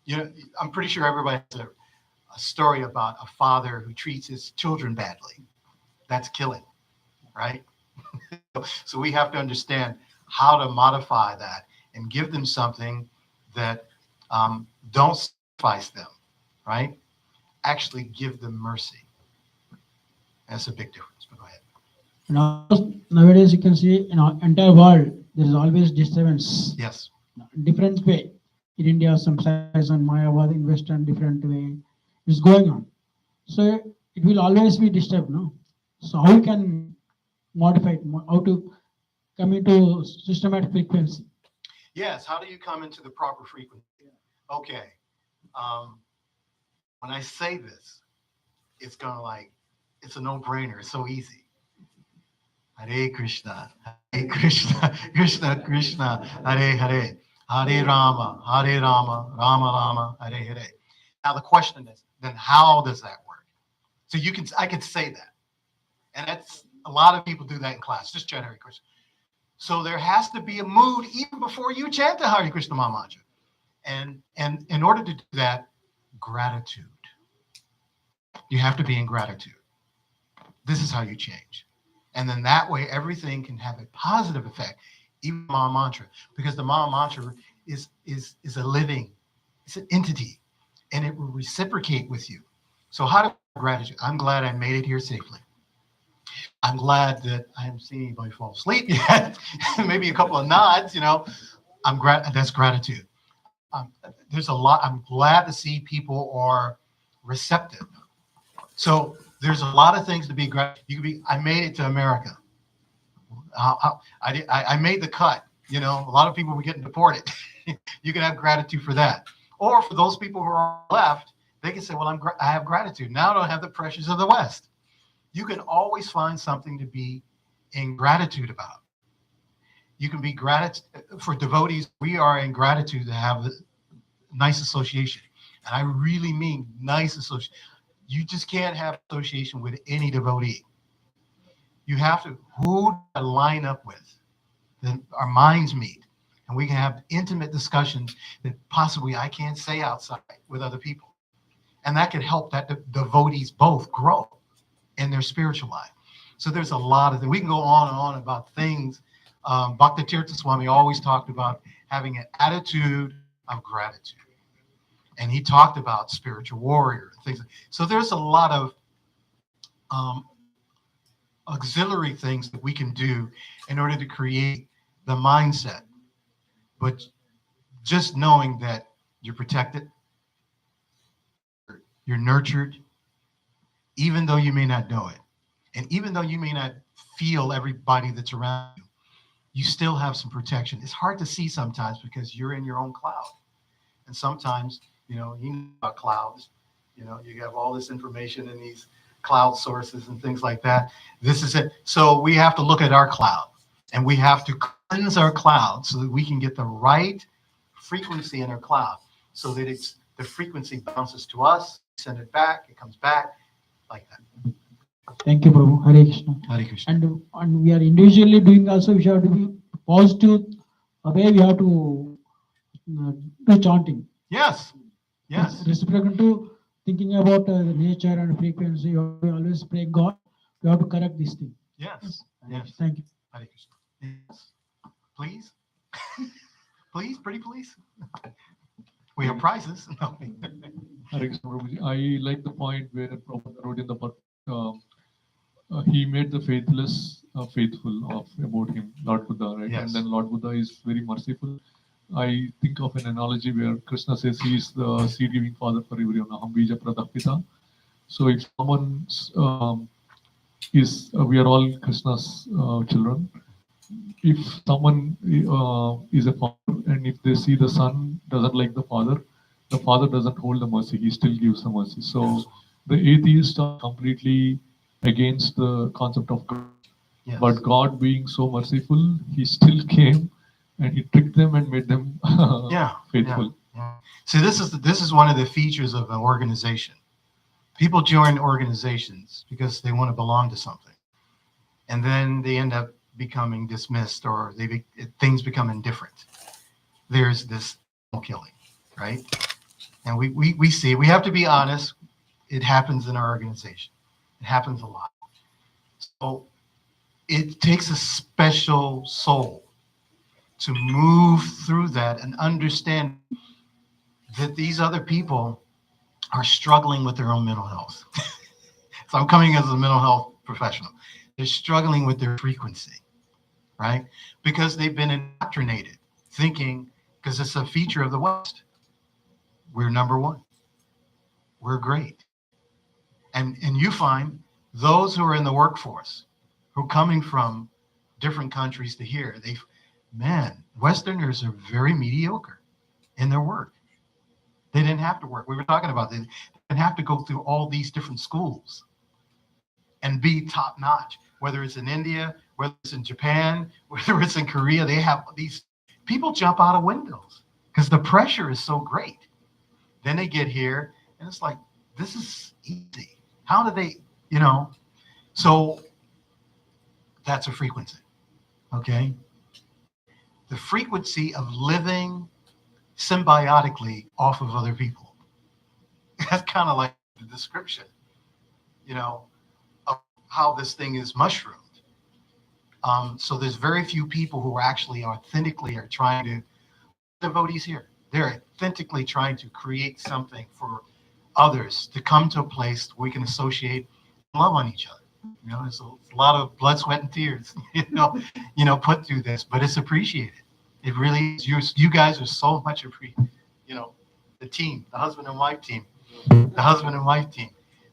pretty sure everybody has a story about a father who treats his children badly. That's killing, right? So we have to understand how to modify that and give them something that don't sacrifice them, right? Actually give them mercy. That's a big difference. But go ahead. Nowadays, you can see in our entire world, there is always disturbance. Yes. Different way. In India, some size on Mayavad, in Western, different way. It's going on. So it will always be disturbed, no? So how you can modify it? How to come into systematic frequency? Yes. How do you come into the proper frequency? Okay. When I say this, it's it's a no-brainer. It's so easy. Hare Krishna, Hare Krishna, Krishna Krishna, Hare Hare, Hare Rama, Rama Rama, Hare Hare. Now the question is, then how does that work? So I could say that. And that's a lot of people do that in class, just chant Hare Krishna. So there has to be a mood even before you chant the Hare Krishna Maha Mantra. And in order to do that, gratitude. You have to be in gratitude. This is how you change. And then that way, everything can have a positive effect, even Maha Mantra, because the Maha Mantra is a living, it's an entity, and it will reciprocate with you. So how do gratitude? I'm glad I made it here safely. I'm glad that I haven't seen anybody fall asleep yet. Maybe a couple of nods, that's gratitude. There's a lot. I'm glad to see people are receptive. So there's a lot of things to be grateful. You can be. I made it to America. I made the cut. A lot of people were getting deported. You can have gratitude for that. Or for those people who are left, they can say, "Well, I have gratitude. Now I don't have the pressures of the West." You can always find something to be in gratitude about. You can be gratitude for devotees. We are in gratitude to have a nice association. And I really mean nice association. You just can't have association with any devotee. You have to, who do I line up with? Then our minds meet. And we can have intimate discussions that possibly I can't say outside with other people. And that can help that devotees both grow in their spiritual life. So there's a lot of things. We can go on and on about things. Bhakti Tirtha Swami always talked about having an attitude of gratitude. And he talked about spiritual warrior and things. So there's a lot of auxiliary things that we can do in order to create the mindset. But just knowing that you're protected, you're nurtured, even though you may not know it. And even though you may not feel everybody that's around you, you still have some protection. It's hard to see sometimes because you're in your own cloud. And sometimes, you know about clouds, you have all this information in these cloud sources and things like that. This is it. So we have to look at our cloud and we have to cleanse our cloud so that we can get the right frequency in our cloud so that the frequency bounces to us, send it back, it comes back like that. Thank you, Prabhu. Hare Krishna. Hare Krishna. And we are individually doing also, we have to be positive way, we have to do chanting. Yes. Yes. Reciprocal to thinking about nature and frequency, you have to always pray God, you have to correct this thing. Yes. Yes. Thank you. Hare Krishna. Yes. Please. Please, pretty please. We have prizes. No. Hare Krishna, Prabhuji. I like the point where Prabhupada wrote in the book, he made the faithless faithful about him, Lord Buddha, right? Yes. And then Lord Buddha is very merciful. I think of an analogy where Krishna says he is the seed-giving father for everyone, Aham bija pradapita. So if someone we are all Krishna's children. If someone is a father and if they see the son doesn't like the father doesn't hold the mercy, he still gives the mercy. So the atheists are completely against the concept of God. Yes. But God being so merciful, he still came and he tricked them and made them faithful. Yeah. See, this is one of the features of an organization. People join organizations because they want to belong to something. And then they end up becoming dismissed or things become indifferent. There's this killing, right? And we see, we have to be honest, it happens in our organization. It happens a lot. So it takes a special soul to move through that and understand that these other people are struggling with their own mental health. So I'm coming as a mental health professional. They're struggling with their frequency, right? Because they've been indoctrinated thinking, because it's a feature of the West, we're number one. We're great. And you find those who are in the workforce, who are coming from different countries to here, Westerners are very mediocre in their work. They didn't have to work. We were talking about this. They didn't have to go through all these different schools and be top notch, whether it's in India, whether it's in Japan, whether it's in Korea. They have these people jump out of windows because the pressure is so great. Then they get here And it's like, this is easy. How do they, you know? So that's a frequency, okay? The frequency of living symbiotically off of other people. That's kind of like the description, you know, of how this thing is mushroomed. So there's very few people who actually authentically are trying to, devotees here, they're authentically trying to create something for others to come to a place where we can associate and love on each other. You know, there's a lot of blood, sweat, and tears, put through this, but it's appreciated. It really is. You guys are so much appreciated. You know, the team, the husband and wife team,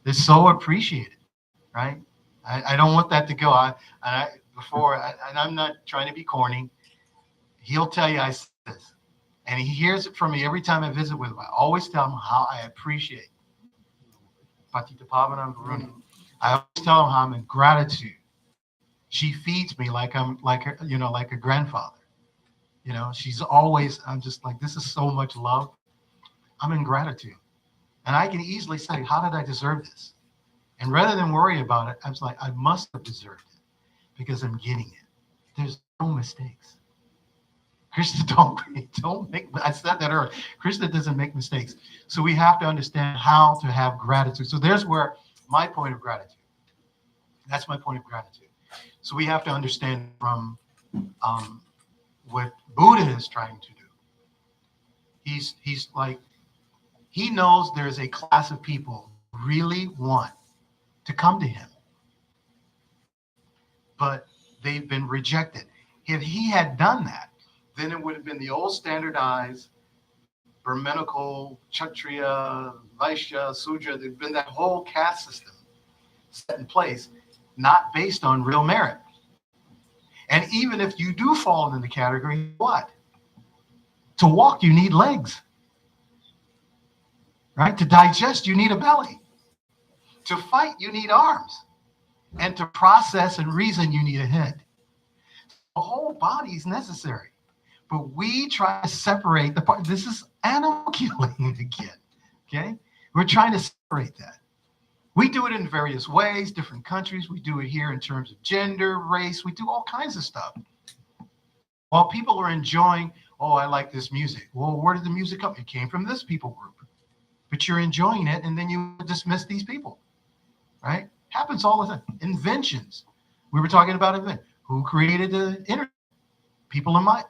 they're so appreciated, right? I don't want that to go. And I'm not trying to be corny. He'll tell you I said this, and he hears it from me every time I visit with him. I always tell him how I appreciate Patita Pavanam Varuni. I always tell him how I'm in gratitude. She feeds me like I'm like a grandfather. You know, she's always, I'm just like, this is so much love. I'm in gratitude. And I can easily say, how did I deserve this? And rather than worry about it, I was like, I must have deserved it because I'm getting it. There's no mistakes. Krishna don't make, I said that earlier. Krishna doesn't make mistakes. So we have to understand how to have gratitude. So there's where my point of gratitude. That's my point of gratitude. So we have to understand from what Buddha is trying to do. He's like, he knows there's a class of people who really want to come to him, but they've been rejected. If he had done that, then it would have been the old standardized Brahminical, Kshatriya, Vaishya, Sudra. There'd been that whole caste system set in place, not based on real merit. And even if you do fall into the category, what? To walk, you need legs. Right? To digest, you need a belly. To fight, you need arms. And to process and reason, you need a head. The whole body is necessary. But we try to separate the part. This is animal killing again. Okay? We're trying to separate that. We do it in various ways, different countries. We do it here in terms of gender, race. We do all kinds of stuff. While people are enjoying, oh, I like this music. Well, where did the music come? It came from this people group. But you're enjoying it, and then you dismiss these people, right? Happens all the time. Inventions. We were talking about invention. Who created the internet? People in my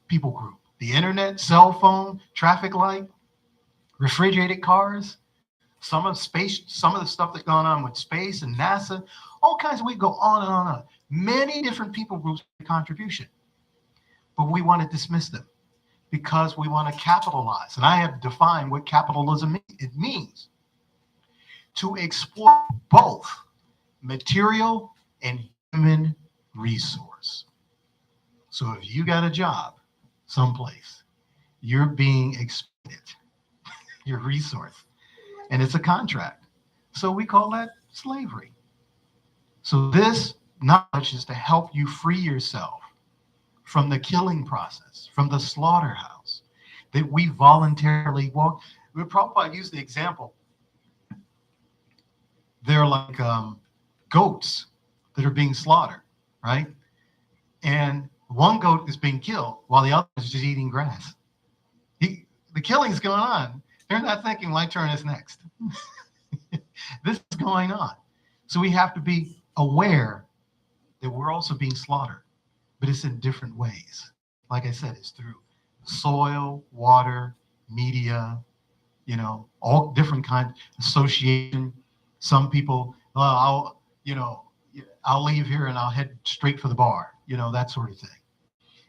people group. The internet, cell phone, traffic light, refrigerated cars. Some of the stuff that's gone on with space and NASA, all kinds of, we go on and on and on. Many different people groups contribution, but we want to dismiss them because we want to capitalize. And I have defined what capitalism means. It means to exploit both material and human resource. So if you got a job someplace, you're being exploited, your resource. And it's a contract. So we call that slavery. So this knowledge is to help you free yourself from the killing process, from the slaughterhouse that we voluntarily walk. Prabhupada used the example. They're like goats that are being slaughtered, right? And one goat is being killed while the other is just eating grass. The killing's going on. They're not thinking, my turn is next. This is going on. So we have to be aware that we're also being slaughtered, but it's in different ways. Like I said, it's through soil, water, media, all different kinds, association. Some people, I'll leave here and I'll head straight for the bar, that sort of thing.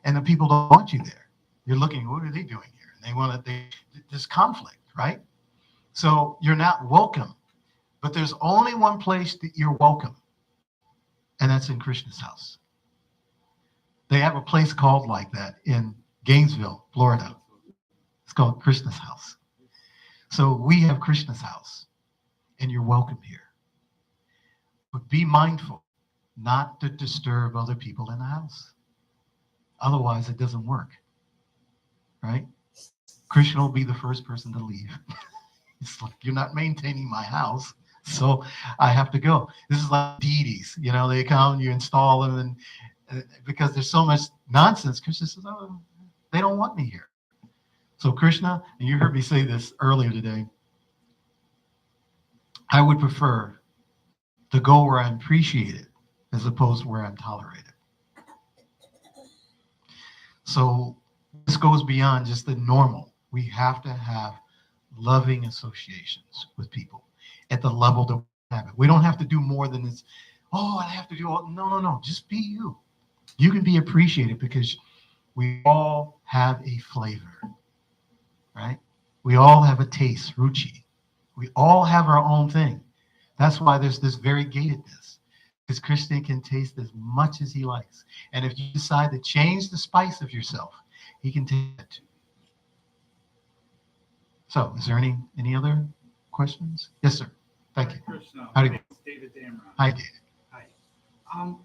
And the people don't want you there. You're looking, what are they doing here? And there's conflict. Right? So you're not welcome, but there's only one place that you're welcome, and that's in Krishna's house. They have a place called like that in Gainesville, Florida. It's called Krishna's house. So we have Krishna's house, and you're welcome here. But be mindful not to disturb other people in the house. Otherwise, it doesn't work. Right? Krishna will be the first person to leave. It's like, you're not maintaining my house, so I have to go. This is like deities, they come, you install them, and because there's so much nonsense, Krishna says, oh, they don't want me here. So Krishna, and you heard me say this earlier today, I would prefer to go where I'm appreciated as opposed to where I'm tolerated. So this goes beyond just the normal. We have to have loving associations with people at the level that we have it. We don't have to do more than this. Oh, I have to do all. No. Just be you. You can be appreciated because we all have a flavor, right? We all have a taste, ruchi. We all have our own thing. That's why there's this variegatedness, because Krishna can taste as much as he likes. And if you decide to change the spice of yourself, he can take that too. So, is there any other questions? Yes, sir. Thank you. Krishna. Howdy. My name's David Damron. Hi, David. Hi.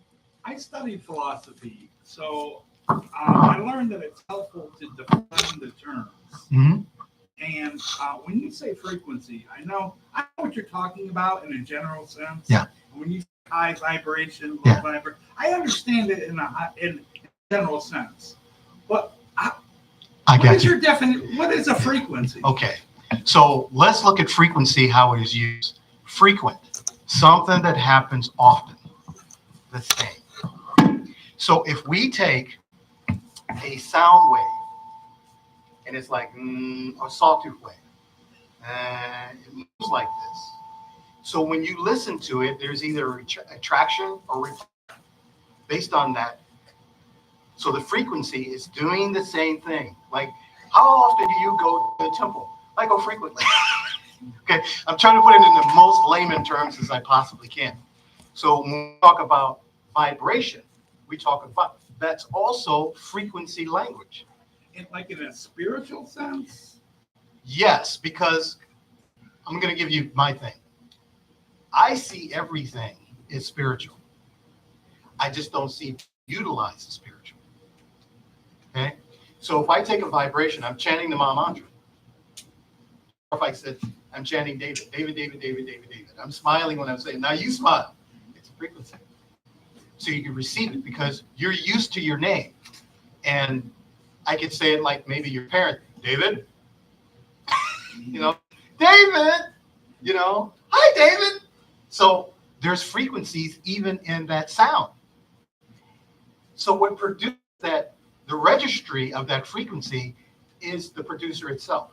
I studied philosophy, so I learned that it's helpful to define the terms. Mm-hmm. And when you say frequency, I know what you're talking about in a general sense. Yeah. When you say high vibration, Yeah. low vibration, I understand it in a general sense. But I what got is you. your definition? What is a frequency? Okay. So let's look at frequency, how it is used. Frequent, something that happens often, the same. So if we take a sound wave, and it's like a sawtooth wave, and it moves like this. So when you listen to it, there's either attraction or repulsion based on that. So the frequency is doing the same thing. Like, how often do you go to the temple? I go frequently. Okay, I'm trying to put it in the most layman terms as I possibly can. So when we talk about vibration, we talk about, that's also frequency language. Like in a spiritual sense? Yes, because I'm going to give you my thing. I see everything as spiritual. I just don't see it utilized as spiritual. Okay? So if I take a vibration, I'm chanting the Maha Mantra. Or if I said, I'm chanting David, David, David, David, David, David. I'm smiling when I'm saying, now you smile. It's a frequency. So you can receive it because you're used to your name. And I could say it like maybe your parent, David, David, hi, David. So there's frequencies even in that sound. So what produces that, the registry of that frequency is the producer itself.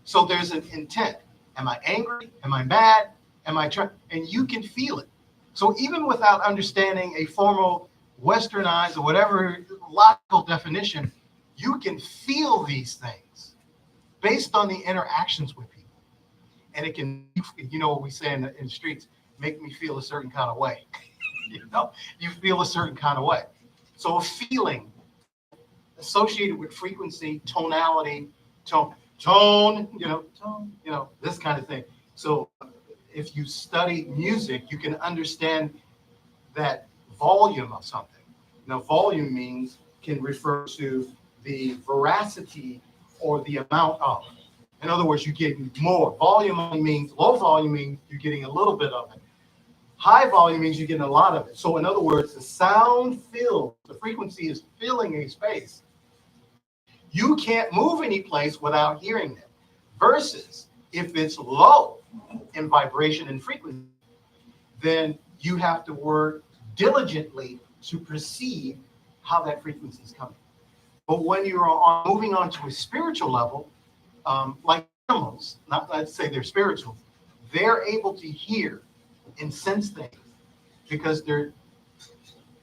So there's an intent. Am I angry? Am I mad? Am I trying? And you can feel it. So even without understanding a formal westernized or whatever logical definition, you can feel these things based on the interactions with people. And it can, what we say in the streets, make me feel a certain kind of way. You feel a certain kind of way. So a feeling associated with frequency, tonality, tone, this kind of thing. So if you study music, you can understand that volume of something. Now, volume can refer to the veracity or the amount of. In other words, you're getting more. Volume only means, low volume means you're getting a little bit of it. High volume means you're getting a lot of it. So in other words, the sound fills, the frequency is filling a space. You can't move any place without hearing it. Versus if it's low in vibration and frequency, then you have to work diligently to perceive how that frequency is coming. But when you're moving on to a spiritual level, like animals, not let's say they're spiritual, they're able to hear and sense things because their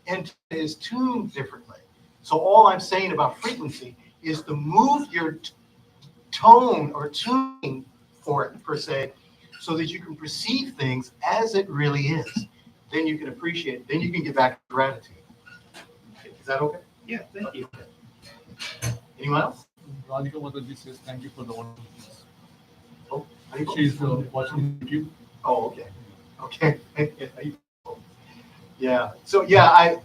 intent is tuned differently. So all I'm saying about frequency is to move your tone or tuning for it per se, so that you can perceive things as it really is. Then you can appreciate it. Then you can get back to gratitude. Is that okay? Yeah, thank you. Anyone else? Radhika Mataji says thank you for the wonderful piece. Oh, how do you She's watching YouTube. Oh, okay. Okay. Yeah. So yeah,